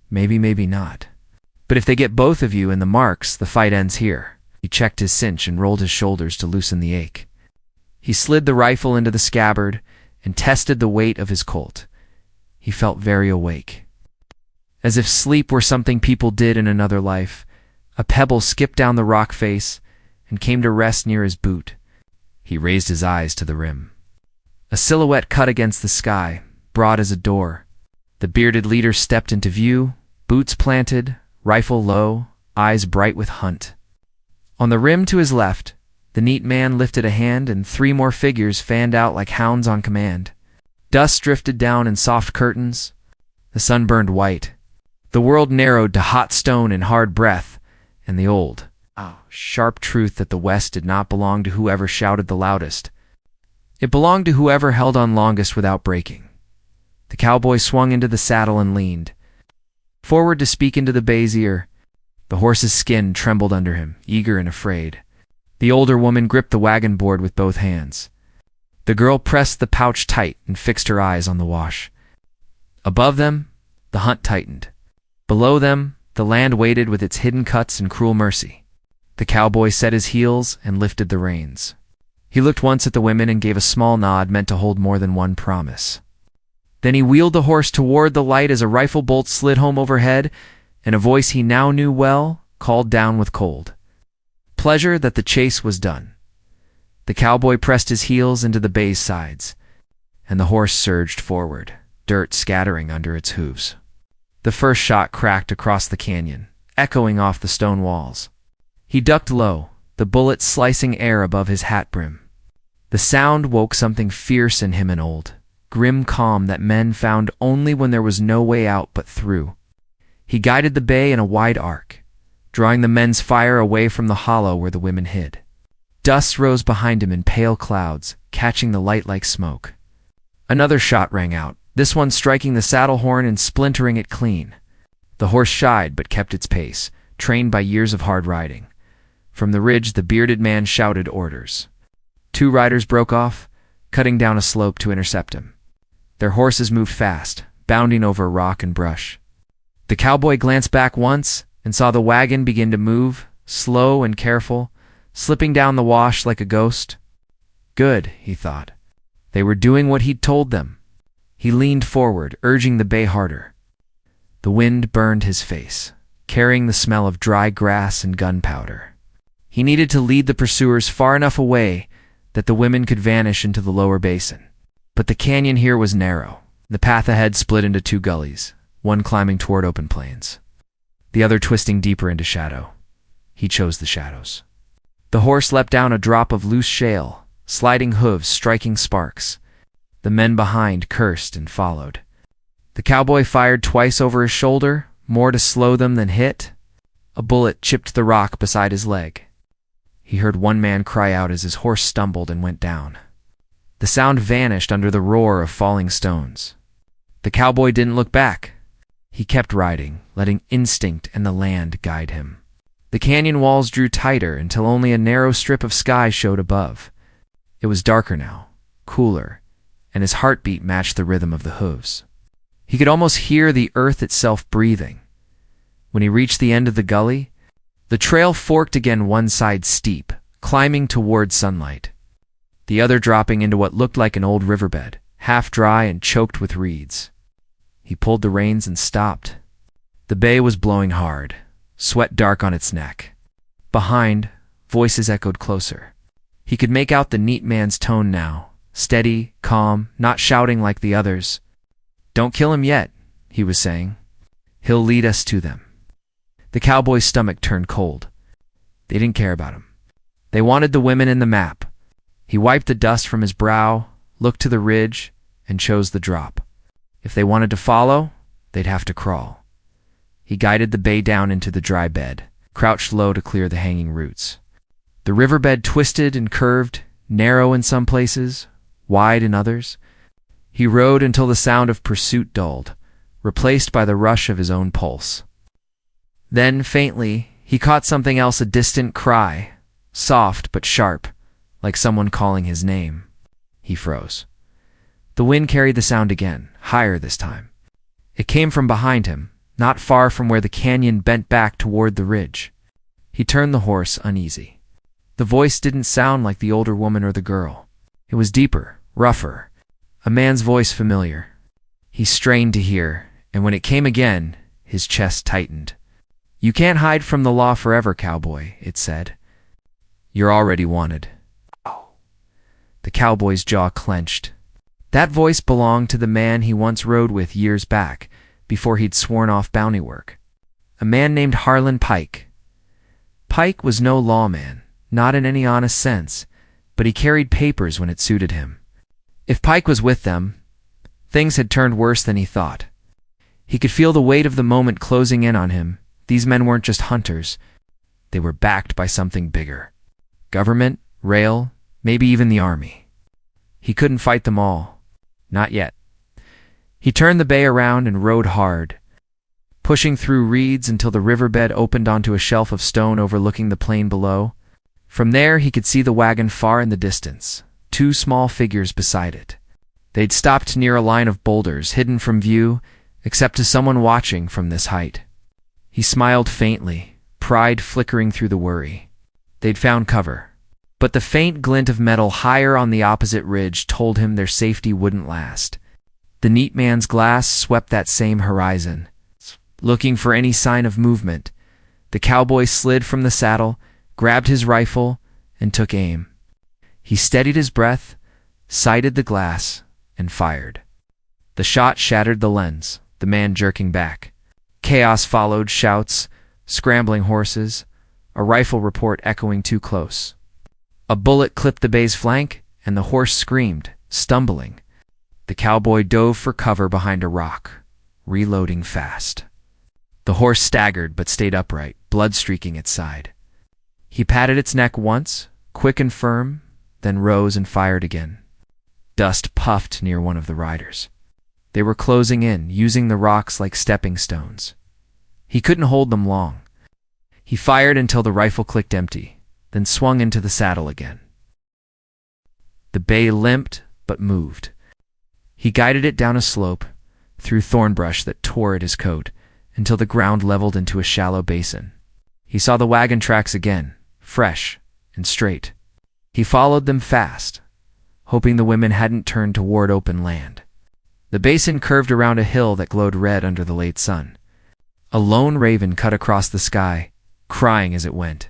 S1: "Maybe, maybe not. But if they get both of you in the marks, the fight ends here." He checked his cinch and rolled his shoulders to loosen the ache. He slid the rifle into the scabbard and tested the weight of his Colt. He felt very awake. As if sleep were something people did in another life, a pebble skipped down the rock face and came to rest near his boot. He raised his eyes to the rim. A silhouette cut against the sky, broad as a door. The bearded leader stepped into view, boots planted, rifle low, eyes bright with hunt. On the rim to his left, the neat man lifted a hand and 3 more figures fanned out like hounds on command. Dust drifted down in soft curtains. The sun burned white. The world narrowed to hot stone and hard breath, and the old, sharp truth that the West did not belong to whoever shouted the loudest. It belonged to whoever held on longest without breaking. The cowboy swung into the saddle and leaned forward to speak into the bay's ear. The horse's skin trembled under him, eager and afraid. The older woman gripped the wagon board with both hands. The girl pressed the pouch tight and fixed her eyes on the wash. Above them, the hunt tightened. Below them, the land waited with its hidden cuts and cruel mercy. The cowboy set his heels and lifted the reins. He looked once at the women and gave a small nod meant to hold more than one promise. Then he wheeled the horse toward the light as a rifle bolt slid home overhead and a voice he now knew well called down with cold pleasure that the chase was done. The cowboy pressed his heels into the bay's sides, and the horse surged forward, dirt scattering under its hooves. The first shot cracked across the canyon, echoing off the stone walls. He ducked low, the bullet slicing air above his hat brim. The sound woke something fierce in him, an old, grim calm that men found only when there was no way out but through. He guided the bay in a wide arc, drawing the men's fire away from the hollow where the women hid. Dust rose behind him in pale clouds, catching the light like smoke. Another shot rang out, this one striking the saddle horn and splintering it clean. The horse shied but kept its pace, trained by years of hard riding. From the ridge, the bearded man shouted orders. Two riders broke off, cutting down a slope to intercept him. Their horses moved fast, bounding over rock and brush. The cowboy glanced back once and saw the wagon begin to move, slow and careful, slipping down the wash like a ghost. Good, he thought. They were doing what he'd told them. He leaned forward, urging the bay harder. The wind burned his face, carrying the smell of dry grass and gunpowder. He needed to lead the pursuers far enough away that the women could vanish into the lower basin. But the canyon here was narrow. The path ahead split into two gullies, one climbing toward open plains, the other twisting deeper into shadow. He chose the shadows. The horse leapt down a drop of loose shale, sliding hooves striking sparks. The men behind cursed and followed. The cowboy fired twice over his shoulder, more to slow them than hit. A bullet chipped the rock beside his leg. He heard one man cry out as his horse stumbled and went down. The sound vanished under the roar of falling stones. The cowboy didn't look back. He kept riding, letting instinct and the land guide him. The canyon walls drew tighter until only a narrow strip of sky showed above. It was darker now, cooler, and his heartbeat matched the rhythm of the hooves. He could almost hear the earth itself breathing. When he reached the end of the gully, the trail forked again, one side steep, climbing toward sunlight, the other dropping into what looked like an old riverbed, half dry and choked with reeds. He pulled the reins and stopped. The bay was blowing hard, sweat dark on its neck. Behind, voices echoed closer. He could make out the neat man's tone now, steady, calm, not shouting like the others. "Don't kill him yet," he was saying. "He'll lead us to them." The cowboy's stomach turned cold. They didn't care about him. They wanted the women in the map. He wiped the dust from his brow, looked to the ridge, and chose the drop. If they wanted to follow, they'd have to crawl. He guided the bay down into the dry bed, crouched low to clear the hanging roots. The riverbed twisted and curved, narrow in some places, wide in others. He rode until the sound of pursuit dulled, replaced by the rush of his own pulse. Then, faintly, he caught something else, a distant cry, soft but sharp, like someone calling his name. He froze. The wind carried the sound again, higher this time. It came from behind him, not far from where the canyon bent back toward the ridge. He turned the horse, uneasy. The voice didn't sound like the older woman or the girl. It was deeper, rougher, a man's voice familiar. He strained to hear, and when it came again, his chest tightened. "You can't hide from the law forever, cowboy," it said. "You're already wanted." The cowboy's jaw clenched. That voice belonged to the man he once rode with years back, before he'd sworn off bounty work. A man named Harlan Pike. Pike was no lawman, not in any honest sense, but he carried papers when it suited him. If Pike was with them, things had turned worse than he thought. He could feel the weight of the moment closing in on him. These men weren't just hunters. They were backed by something bigger. Government, rail, maybe even the army. He couldn't fight them all. Not yet. He turned the bay around and rode hard, pushing through reeds until the riverbed opened onto a shelf of stone overlooking the plain below. From there he could see the wagon far in the distance, two small figures beside it. They'd stopped near a line of boulders, hidden from view, except to someone watching from this height. He smiled faintly, pride flickering through the worry. They'd found cover. But the faint glint of metal higher on the opposite ridge told him their safety wouldn't last. The neat man's glass swept that same horizon, looking for any sign of movement. The cowboy slid from the saddle, grabbed his rifle, and took aim. He steadied his breath, sighted the glass, and fired. The shot shattered the lens, the man jerking back. Chaos followed, shouts, scrambling horses, a rifle report echoing too close. A bullet clipped the bay's flank, and the horse screamed, stumbling. The cowboy dove for cover behind a rock, reloading fast. The horse staggered but stayed upright, blood streaking its side. He patted its neck once, quick and firm, then rose and fired again. Dust puffed near one of the riders. They were closing in, using the rocks like stepping stones. He couldn't hold them long. He fired until the rifle clicked empty, then swung into the saddle again. The bay limped but moved. He guided it down a slope, through thorn brush that tore at his coat, until the ground leveled into a shallow basin. He saw the wagon tracks again, fresh and straight. He followed them fast, hoping the women hadn't turned toward open land. The basin curved around a hill that glowed red under the late sun. A lone raven cut across the sky, crying as it went.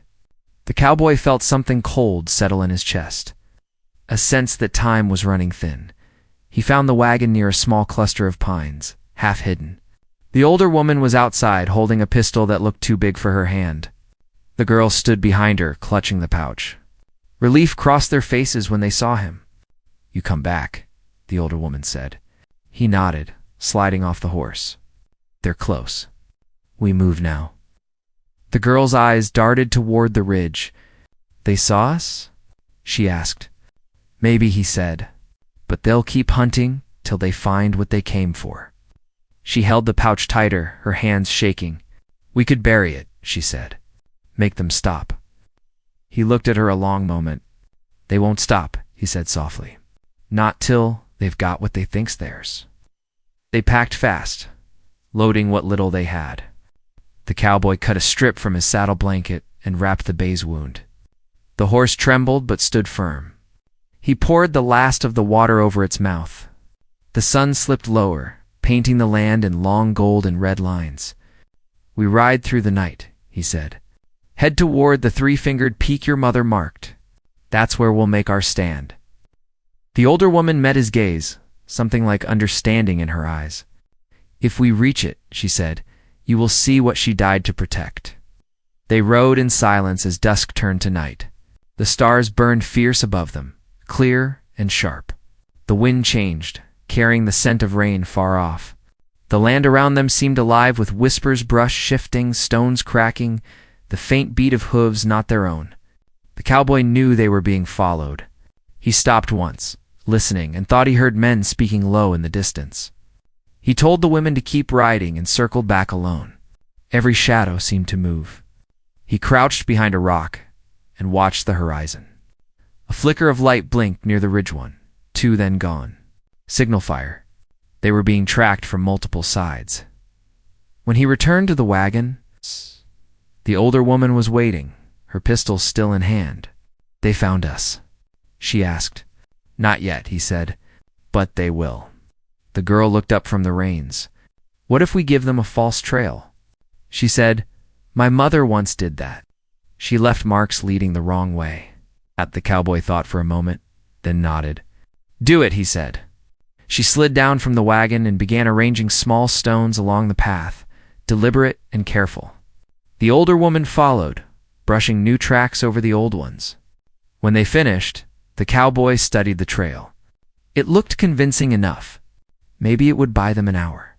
S1: The cowboy felt something cold settle in his chest, a sense that time was running thin. He found the wagon near a small cluster of pines, half hidden. The older woman was outside, holding a pistol that looked too big for her hand. The girl stood behind her, clutching the pouch. Relief crossed their faces when they saw him. "You come back," the older woman said. He nodded, sliding off the horse. "They're close. We move now." The girl's eyes darted toward the ridge. "They saw us?" she asked. "Maybe," he said, "but they'll keep hunting till they find what they came for." She held the pouch tighter, her hands shaking. "We could bury it," she said. "Make them stop." He looked at her a long moment. "They won't stop," he said softly. "Not till they've got what they think's theirs." They packed fast, loading what little they had. The cowboy cut a strip from his saddle blanket and wrapped the bay's wound. The horse trembled but stood firm. He poured the last of the water over its mouth. The sun slipped lower, painting the land in long gold and red lines. "We ride through the night," he said. "Head toward the three-fingered peak your mother marked. That's where we'll make our stand." The older woman met his gaze, something like understanding in her eyes. "If we reach it," she said, "you will see what she died to protect." They rode in silence as dusk turned to night. The stars burned fierce above them, clear and sharp. The wind changed, carrying the scent of rain far off. The land around them seemed alive with whispers, brush shifting, stones cracking, the faint beat of hooves not their own. The cowboy knew they were being followed. He stopped once, listening, and thought he heard men speaking low in the distance. He told the women to keep riding and circled back alone. Every shadow seemed to move. He crouched behind a rock and watched the horizon. A flicker of light blinked near the ridge one, two then gone. Signal fire. They were being tracked from multiple sides. When he returned to the wagon, the older woman was waiting, her pistol still in hand. "They found us?" she asked. "Not yet," he said, "but they will." The girl looked up from the reins. "What if we give them a false trail?" She said, "My mother once did that. She left marks leading the wrong way." The cowboy thought for a moment, then nodded. "Do it," he said. She slid down from the wagon and began arranging small stones along the path, deliberate and careful. The older woman followed, brushing new tracks over the old ones. When they finished, the cowboy studied the trail. It looked convincing enough. Maybe it would buy them an hour.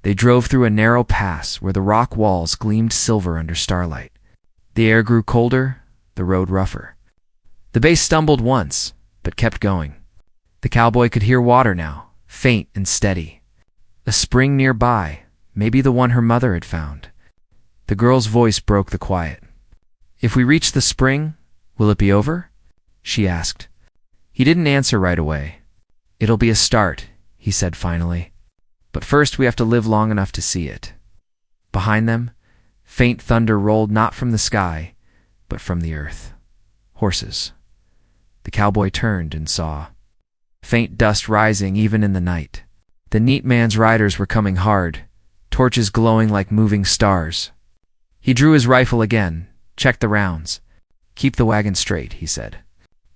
S1: They drove through a narrow pass where the rock walls gleamed silver under starlight. The air grew colder, the road rougher. The bay stumbled once, but kept going. The cowboy could hear water now, faint and steady. A spring nearby, maybe the one her mother had found. The girl's voice broke the quiet. "If we reach the spring, will it be over?" she asked. He didn't answer right away. "It'll be a start," he said finally. "But first we have to live long enough to see it." Behind them, faint thunder rolled not from the sky, but from the earth. Horses. The cowboy turned and saw. Faint dust rising even in the night. The neat man's riders were coming hard, torches glowing like moving stars. He drew his rifle again, checked the rounds. "Keep the wagon straight," he said.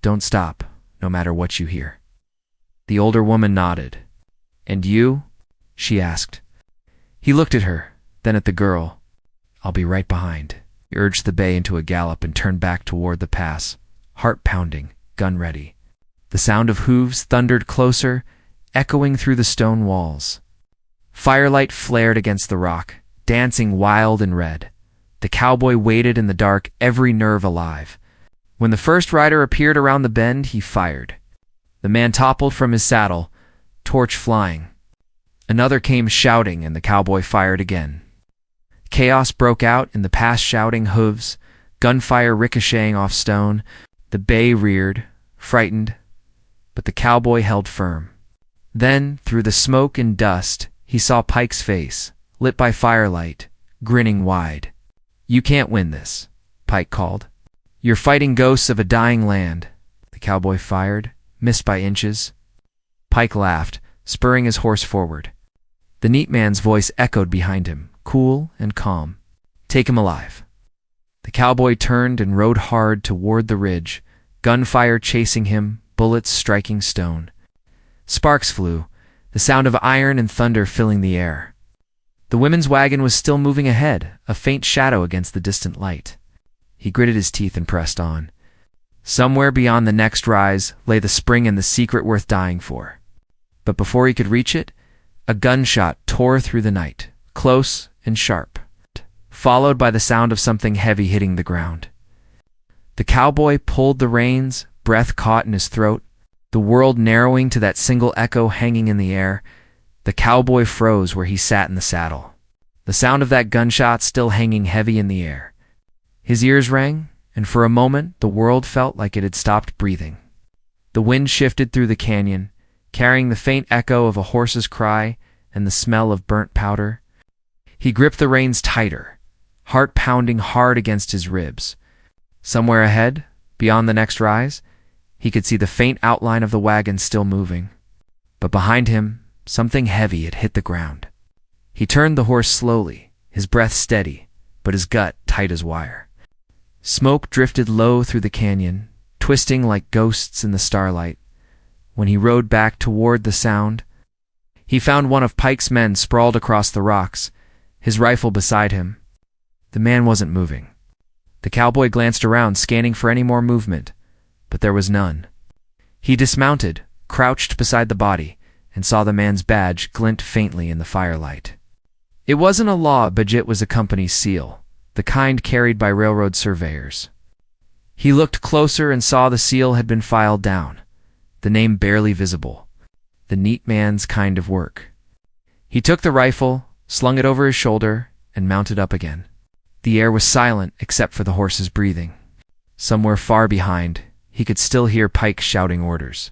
S1: "Don't stop, no matter what you hear." The older woman nodded. "And you?" she asked. He looked at her, then at the girl. "I'll be right behind." He urged the bay into a gallop and turned back toward the pass, heart pounding, gun ready. The sound of hooves thundered closer, echoing through the stone walls. Firelight flared against the rock, dancing wild and red. The cowboy waited in the dark, every nerve alive. When the first rider appeared around the bend, he fired. The man toppled from his saddle, torch flying. Another came shouting, and the cowboy fired again. Chaos broke out in the pass, shouting hooves, gunfire ricocheting off stone. The bay reared, frightened, but the cowboy held firm. Then, through the smoke and dust, he saw Pike's face, lit by firelight, grinning wide. "You can't win this," Pike called. "You're fighting ghosts of a dying land." The cowboy fired, missed by inches. Pike laughed, spurring his horse forward. The neat man's voice echoed behind him, cool and calm. "Take him alive." The cowboy turned and rode hard toward the ridge, gunfire chasing him, bullets striking stone. Sparks flew, the sound of iron and thunder filling the air. The women's wagon was still moving ahead, a faint shadow against the distant light. He gritted his teeth and pressed on. Somewhere beyond the next rise lay the spring and the secret worth dying for. But before he could reach it, a gunshot tore through the night, close and sharp, followed by the sound of something heavy hitting the ground. The cowboy pulled the reins, breath caught in his throat, the world narrowing to that single echo hanging in the air. The cowboy froze where he sat in the saddle, the sound of that gunshot still hanging heavy in the air. His ears rang, and for a moment the world felt like it had stopped breathing. The wind shifted through the canyon, carrying the faint echo of a horse's cry and the smell of burnt powder. He gripped the reins tighter, heart pounding hard against his ribs. Somewhere ahead, beyond the next rise, he could see the faint outline of the wagon still moving. But behind him, something heavy had hit the ground. He turned the horse slowly, his breath steady, but his gut tight as wire. Smoke drifted low through the canyon, twisting like ghosts in the starlight. When he rode back toward the sound, he found one of Pike's men sprawled across the rocks, his rifle beside him. The man wasn't moving. The cowboy glanced around, scanning for any more movement, but there was none. He dismounted, crouched beside the body, and saw the man's badge glint faintly in the firelight. It wasn't a law badge, it was a company seal, the kind carried by railroad surveyors. He looked closer and saw the seal had been filed down, the name barely visible, the neat man's kind of work. He took the rifle, slung it over his shoulder, and mounted up again. The air was silent except for the horse's breathing. Somewhere far behind, he could still hear Pike shouting orders,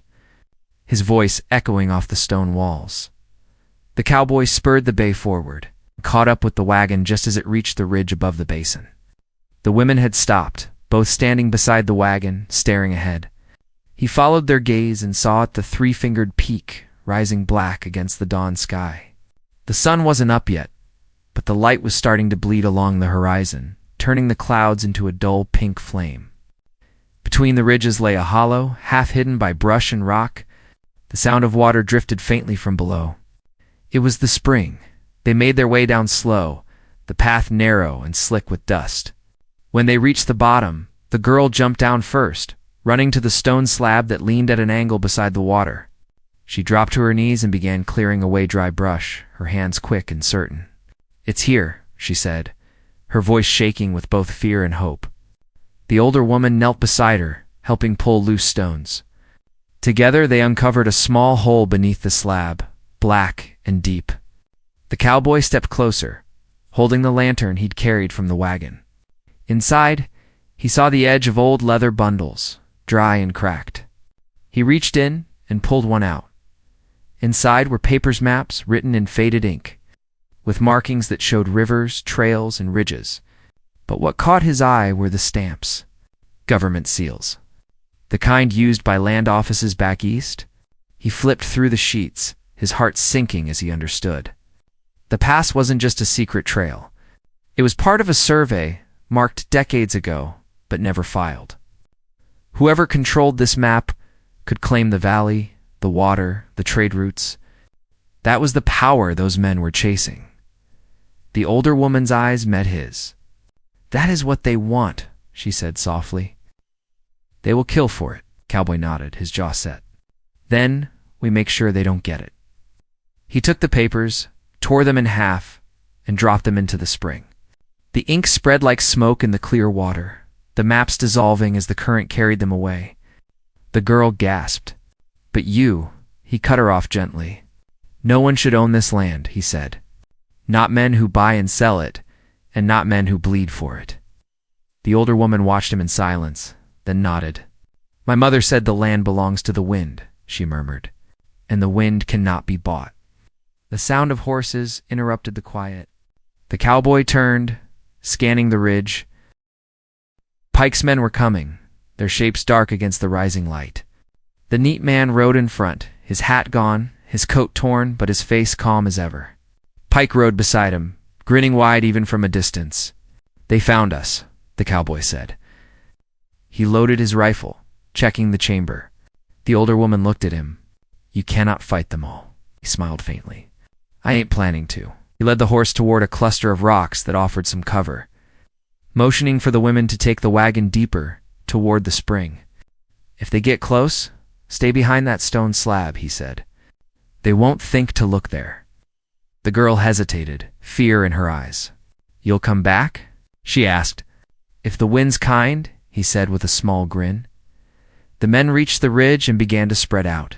S1: his voice echoing off the stone walls. The cowboy spurred the bay forward, caught up with the wagon just as it reached the ridge above the basin. The women had stopped, both standing beside the wagon, staring ahead. He followed their gaze and saw the three-fingered peak rising black against the dawn sky. The sun wasn't up yet, but the light was starting to bleed along the horizon, turning the clouds into a dull pink flame. Between the ridges lay a hollow, half hidden by brush and rock. The sound of water drifted faintly from below. It was the spring. They made their way down slow, the path narrow and slick with dust. When they reached the bottom, the girl jumped down first, running to the stone slab that leaned at an angle beside the water. She dropped to her knees and began clearing away dry brush, her hands quick and certain. "It's here," she said, her voice shaking with both fear and hope. The older woman knelt beside her, helping pull loose stones. Together they uncovered a small hole beneath the slab, black and deep. The cowboy stepped closer, holding the lantern he'd carried from the wagon. Inside, he saw the edge of old leather bundles, dry and cracked. He reached in and pulled one out. Inside were papers, maps written in faded ink, with markings that showed rivers, trails, and ridges. But what caught his eye were the stamps, government seals, the kind used by land offices back east. He flipped through the sheets, his heart sinking as he understood. The pass wasn't just a secret trail. It was part of a survey marked decades ago, but never filed. Whoever controlled this map could claim the valley, the water, the trade routes. That was the power those men were chasing. The older woman's eyes met his. "That is what they want," she said softly. "They will kill for it," Cowboy nodded, his jaw set. "Then we make sure they don't get it." He took the papers, tore them in half, and dropped them into the spring. The ink spread like smoke in the clear water, the maps dissolving as the current carried them away. The girl gasped. "But you," he cut her off gently. "No one should own this land," he said. "Not men who buy and sell it, and not men who bleed for it." The older woman watched him in silence, then nodded. "My mother said the land belongs to the wind," she murmured, "and the wind cannot be bought." The sound of horses interrupted the quiet. The cowboy turned, scanning the ridge. Pike's men were coming, their shapes dark against the rising light. The neat man rode in front, his hat gone, his coat torn, but his face calm as ever. Pike rode beside him, grinning wide even from a distance. "They found us," the cowboy said. He loaded his rifle, checking the chamber. The older woman looked at him. "You cannot fight them all," he smiled faintly. "I ain't planning to." He led the horse toward a cluster of rocks that offered some cover, motioning for the women to take the wagon deeper toward the spring. "If they get close, stay behind that stone slab," he said. "They won't think to look there." The girl hesitated, fear in her eyes. "You'll come back?" she asked. "If the wind's kind," he said with a small grin. The men reached the ridge and began to spread out,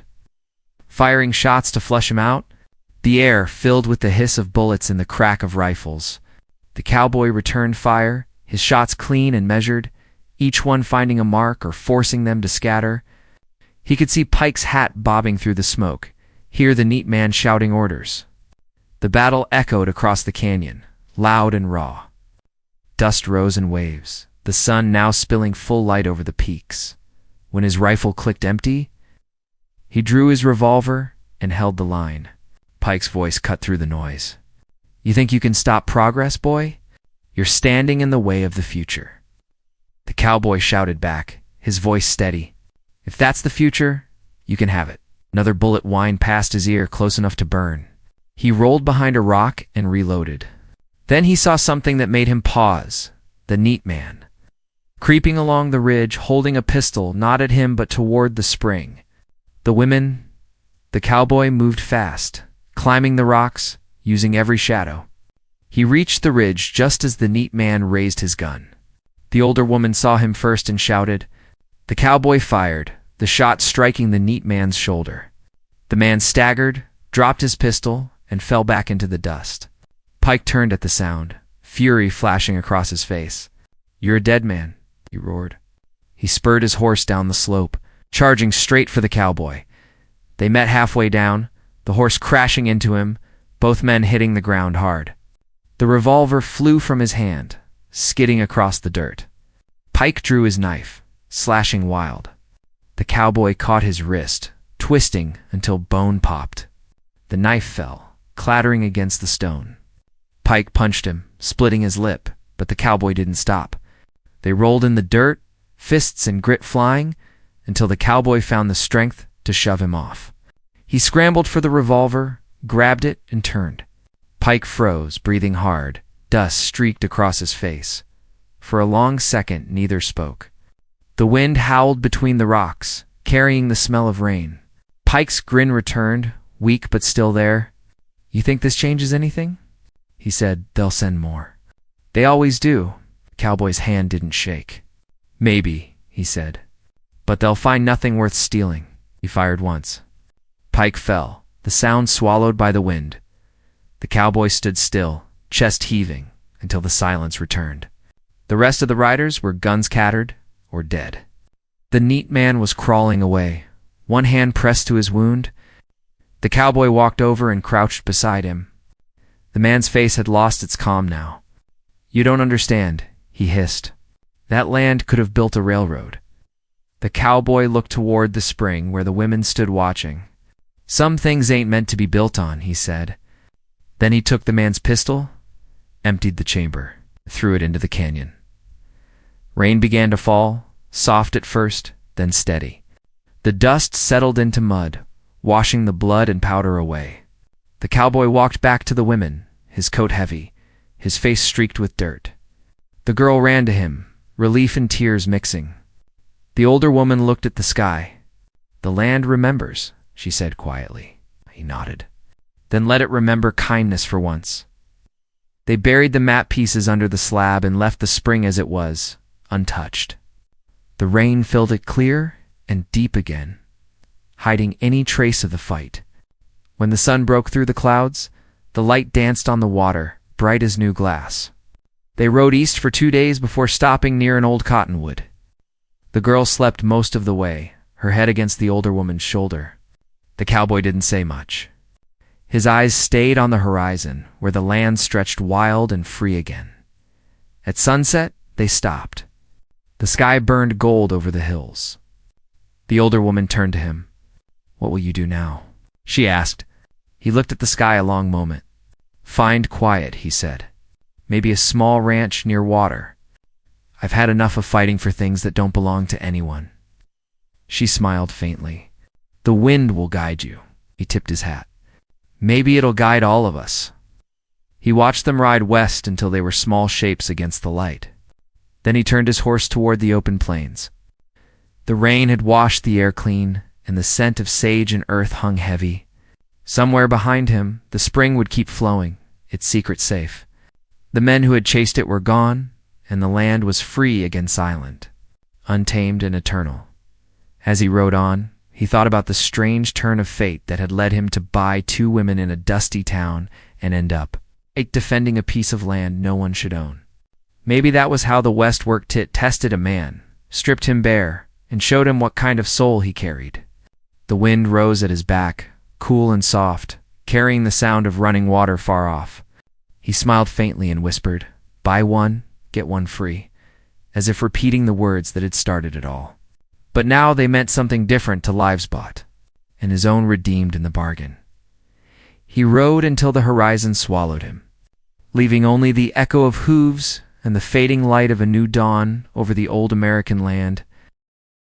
S1: firing shots to flush him out. The air filled with the hiss of bullets and the crack of rifles. The cowboy returned fire, his shots clean and measured, each one finding a mark or forcing them to scatter. He could see Pike's hat bobbing through the smoke, hear the neat man shouting orders. The battle echoed across the canyon, loud and raw. Dust rose in waves, the sun now spilling full light over the peaks. When his rifle clicked empty, he drew his revolver and held the line. Pike's voice cut through the noise. "You think you can stop progress, boy? You're standing in the way of the future." The cowboy shouted back, his voice steady. "If that's the future, you can have it." Another bullet whined past his ear, close enough to burn. He rolled behind a rock and reloaded. Then he saw something that made him pause. The neat man, creeping along the ridge, holding a pistol, not at him but toward the spring. The cowboy moved fast, climbing the rocks, using every shadow. He reached the ridge just as the neat man raised his gun. The older woman saw him first and shouted. The cowboy fired, the shot striking the neat man's shoulder. The man staggered, dropped his pistol, and fell back into the dust. Pike turned at the sound, fury flashing across his face. "You're a dead man," he roared. He spurred his horse down the slope, charging straight for the cowboy. They met halfway down, the horse crashing into him, both men hitting the ground hard. The revolver flew from his hand, skidding across the dirt. Pike drew his knife, slashing wild. The cowboy caught his wrist, twisting until bone popped. The knife fell, clattering against the stone. Pike punched him, splitting his lip, but the cowboy didn't stop. They rolled in the dirt, fists and grit flying, until the cowboy found the strength to shove him off. He scrambled for the revolver, grabbed it, and turned. Pike froze, breathing hard. Dust streaked across his face. For a long second, neither spoke. The wind howled between the rocks, carrying the smell of rain. Pike's grin returned, weak but still there. "You think this changes anything?" he said. "They'll send more." "They always do." The cowboy's hand didn't shake. "Maybe," he said. "But they'll find nothing worth stealing." He fired once. Pike fell, the sound swallowed by the wind. The cowboy stood still, chest heaving, until the silence returned. The rest of the riders were guns scattered or dead. The neat man was crawling away, one hand pressed to his wound. The cowboy walked over and crouched beside him. The man's face had lost its calm now. "You don't understand," he hissed. "That land could have built a railroad." The cowboy looked toward the spring where the women stood watching. "Some things ain't meant to be built on," he said. Then he took the man's pistol, emptied the chamber, threw it into the canyon. Rain began to fall, soft at first, then steady. The dust settled into mud, washing the blood and powder away. The cowboy walked back to the women, his coat heavy, his face streaked with dirt. The girl ran to him, relief and tears mixing. The older woman looked at the sky. "The land remembers," she said quietly. He nodded. "Then let it remember kindness for once." They buried the map pieces under the slab and left the spring as it was, untouched. The rain filled it clear and deep again, hiding any trace of the fight. When the sun broke through the clouds, the light danced on the water, bright as new glass. They rode east for 2 days before stopping near an old cottonwood. The girl slept most of the way, her head against the older woman's shoulder. The cowboy didn't say much. His eyes stayed on the horizon, where the land stretched wild and free again. At sunset, they stopped. The sky burned gold over the hills. The older woman turned to him. "What will you do now?" she asked. He looked at the sky a long moment. "Find quiet," he said. "Maybe a small ranch near water. I've had enough of fighting for things that don't belong to anyone." She smiled faintly. "The wind will guide you." He tipped his hat. "Maybe it'll guide all of us." He watched them ride west until they were small shapes against the light. Then he turned his horse toward the open plains. The rain had washed the air clean, and the scent of sage and earth hung heavy. Somewhere behind him, the spring would keep flowing, its secret safe. The men who had chased it were gone, and the land was free again, silent, untamed and eternal. As he rode on, he thought about the strange turn of fate that had led him to buy 2 women in a dusty town and end up defending a piece of land no one should own. Maybe that was how the West worked. It tested a man, stripped him bare, and showed him what kind of soul he carried. The wind rose at his back, cool and soft, carrying the sound of running water far off. He smiled faintly and whispered, "Buy one, get one free," as if repeating the words that had started it all. But now they meant something different to lives bought, and his own redeemed in the bargain. He rode until the horizon swallowed him, leaving only the echo of hooves and the fading light of a new dawn over the old American land.